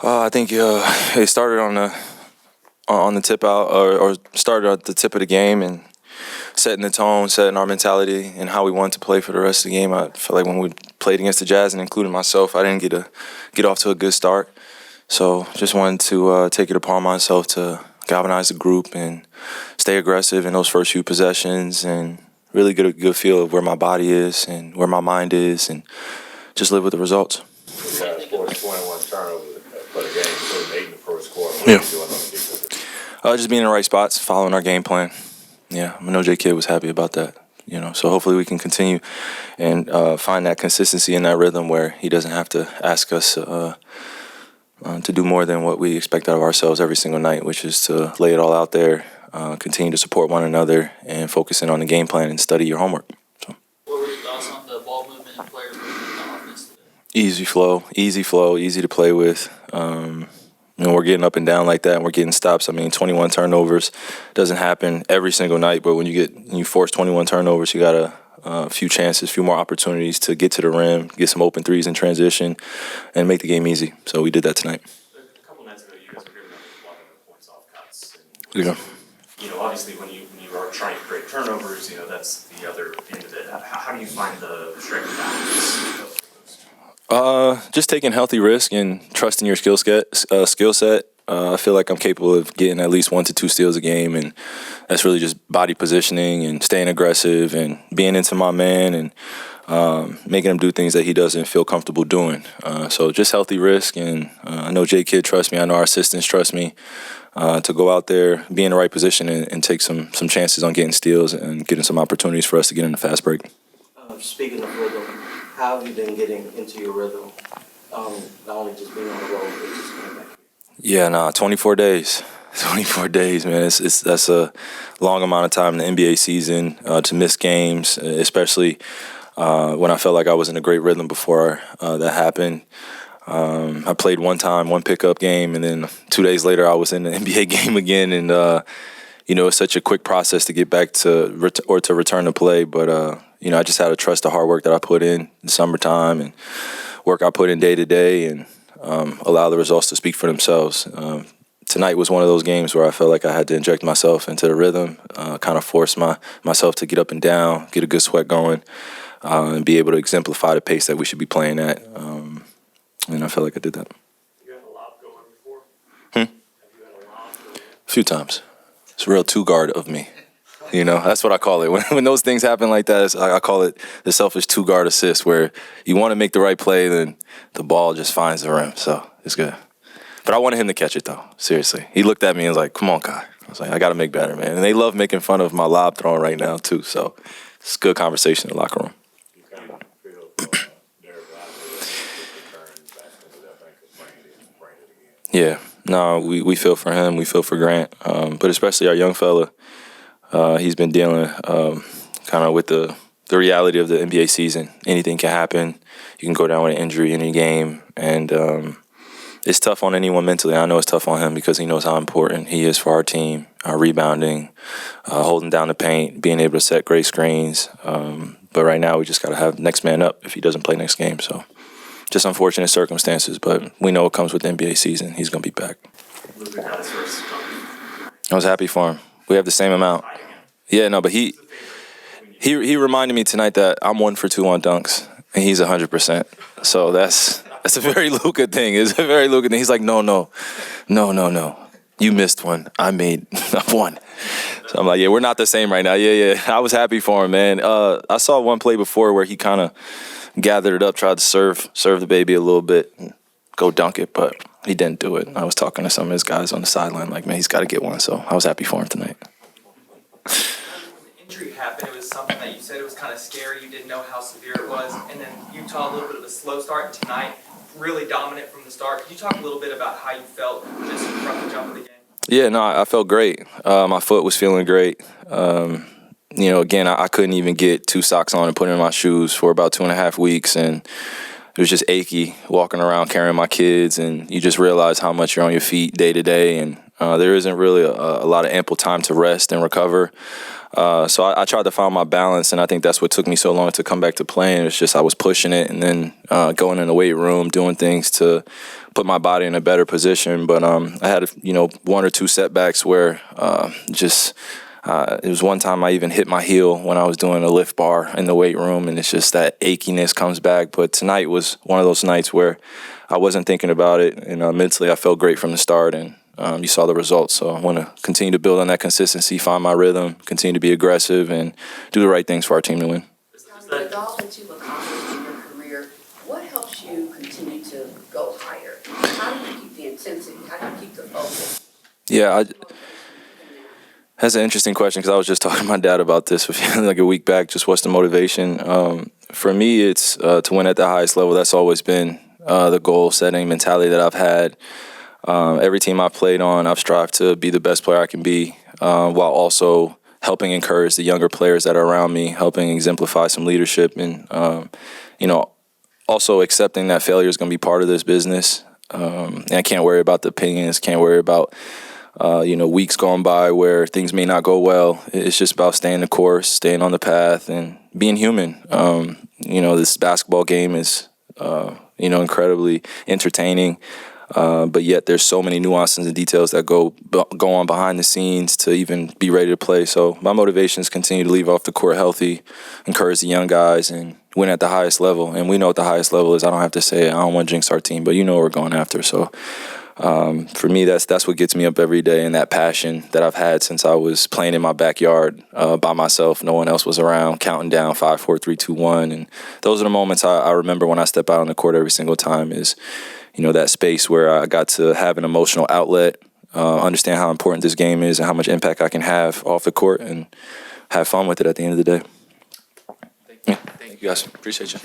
I think it started on the tip out, or started at the tip of the game, and setting the tone, setting our mentality, and how we wanted to play for the rest of the game. I feel like when we played against the Jazz, and including myself, I didn't get off to a good start. So just wanted to take it upon myself to galvanize the group and stay aggressive in those first few possessions, and really get a good feel of where my body is and where my mind is, and just live with the results. Yeah, 21 turnovers for the game, including 8 in the first quarter. What Yeah. are you doing on the defense? Just being in the right spots, following our game plan. Yeah, I know J. Kidd was happy about that. So hopefully we can continue and find that consistency in that rhythm where he doesn't have to ask us to do more than what we expect out of ourselves every single night, which is to lay it all out there, continue to support one another, and focus in on the game plan and study your homework. So. What were your thoughts on the ball movement and player movement in the offense today? Easy flow, easy to play with. We're getting up and down like that, and we're getting stops. 21 turnovers doesn't happen every single night, but when you force 21 turnovers, you got a few chances, a few more opportunities to get to the rim, get some open threes in transition, and make the game easy. So we did that tonight. A couple nights ago, you guys were giving up a lot of points off cuts. Yeah. Obviously, when you are trying to create turnovers, that's the other end of it. How do you find the strength and balance of those? Just taking healthy risk and trusting your skill set. I feel like I'm capable of getting at least 1 to 2 steals a game, and that's really just body positioning and staying aggressive and being into my man and making him do things that he doesn't feel comfortable doing. So just healthy risk, and I know J. Kidd trusts me. I know our assistants trust me to go out there, be in the right position, and take some chances on getting steals and getting some opportunities for us to get in the fast break. Speaking of rhythm, how have you been getting into your rhythm? Not only just being on the road, but just coming back. Yeah, 24 days. 24 days, man. That's a long amount of time in the NBA season to miss games, especially when I felt like I was in a great rhythm before that happened. I played one time, one pickup game, and then 2 days later I was in the NBA game again. And it's such a quick process to get back to return to play. But I just had to trust the hard work that I put in the summertime and work I put in day to day, and allow the results to speak for themselves. Tonight was one of those games where I felt like I had to inject myself into the rhythm, kind of force myself to get up and down, get a good sweat going, and be able to exemplify the pace that we should be playing at. And I felt like I did that. You had a lob going before? Have you had a lob going? A few times. It's a real two-guard of me. That's what I call it. When those things happen like that, I call it the selfish two-guard assist, where you want to make the right play, then the ball just finds the rim. So it's good. But I wanted him to catch it, though. Seriously. He looked at me and was like, come on, Kai. I was like, I got to make better, man. And they love making fun of my lob throwing right now, too. So it's a good conversation in the locker room. You kind of feel Derek Lively return back into that thing because bring it again. Yeah. No, we feel for him. We feel for Grant. But especially our young fella. He's been dealing kind of with the reality of the NBA season. Anything can happen. You can go down with an injury in any game. And it's tough on anyone mentally. I know it's tough on him because he knows how important he is for our team, our rebounding, holding down the paint, being able to set great screens. But right now we just got to have next man up if he doesn't play next game. So just unfortunate circumstances, but we know it comes with the NBA season. He's going to be back. Luka got his first dunk. I was happy for him. We have the same amount. Yeah, no, but he reminded me tonight that I'm 1 for 2 on dunks, and he's 100%. So that's a very Luka thing. It's a very Luka thing. He's like, no. You missed one. I made one. So I'm like, yeah, we're not the same right now. Yeah. I was happy for him, man. I saw one play before where he kind of gathered it up, tried to serve the baby a little bit, and go dunk it, but he didn't do it. I was talking to some of his guys on the sideline, like, man, he's got to get one. So I was happy for him tonight. When the injury happened, it was something that you said it was kind of scary. You didn't know how severe it was. And then Utah, a little bit of a slow start. And tonight, really dominant from the start. Could you talk a little bit about how you felt just from the jump of the game? Yeah, no, I felt great. My foot was feeling great. Again, I couldn't even get 2 socks on and put in my shoes for about 2.5 weeks. And it was just achy walking around carrying my kids. And you just realize how much you're on your feet day to day. And There isn't really a lot of ample time to rest and recover. So I tried to find my balance, and I think that's what took me so long to come back to playing. It's just I was pushing it and then going in the weight room, doing things to put my body in a better position. But I had, one or two setbacks where it was one time I even hit my heel when I was doing a lift bar in the weight room, and it's just that achiness comes back. But tonight was one of those nights where I wasn't thinking about it, and mentally I felt great from the start, and you saw the results. So I want to continue to build on that consistency, find my rhythm, continue to be aggressive, and do the right things for our team to win. With all that you've accomplished in your career, what helps you continue to go higher? How do you keep the intensity? How do you keep the focus? Yeah, that's an interesting question because I was just talking to my dad about this like a week back. Just what's the motivation? For me, it's to win at the highest level. That's always been the goal-setting mentality that I've had. Every team I've played on, I've strived to be the best player I can be, while also helping encourage the younger players that are around me, helping exemplify some leadership, and also accepting that failure is going to be part of this business. And I can't worry about the opinions, can't worry about weeks gone by where things may not go well. It's just about staying the course, staying on the path, and being human. This basketball game is, incredibly entertaining. But yet there's so many nuances and details that go on behind the scenes to even be ready to play. So my motivation is continue to leave off the court healthy, encourage the young guys, and win at the highest level. And we know what the highest level is. I don't have to say it. I don't want to jinx our team, but what we're going after. So for me, that's what gets me up every day, and that passion that I've had since I was playing in my backyard by myself. No one else was around, counting down 5, 4, 3, 2, 1. And those are the moments I remember when I step out on the court every single time is, that space where I got to have an emotional outlet, understand how important this game is and how much impact I can have off the court, and have fun with it at the end of the day. Thank you guys. Appreciate you.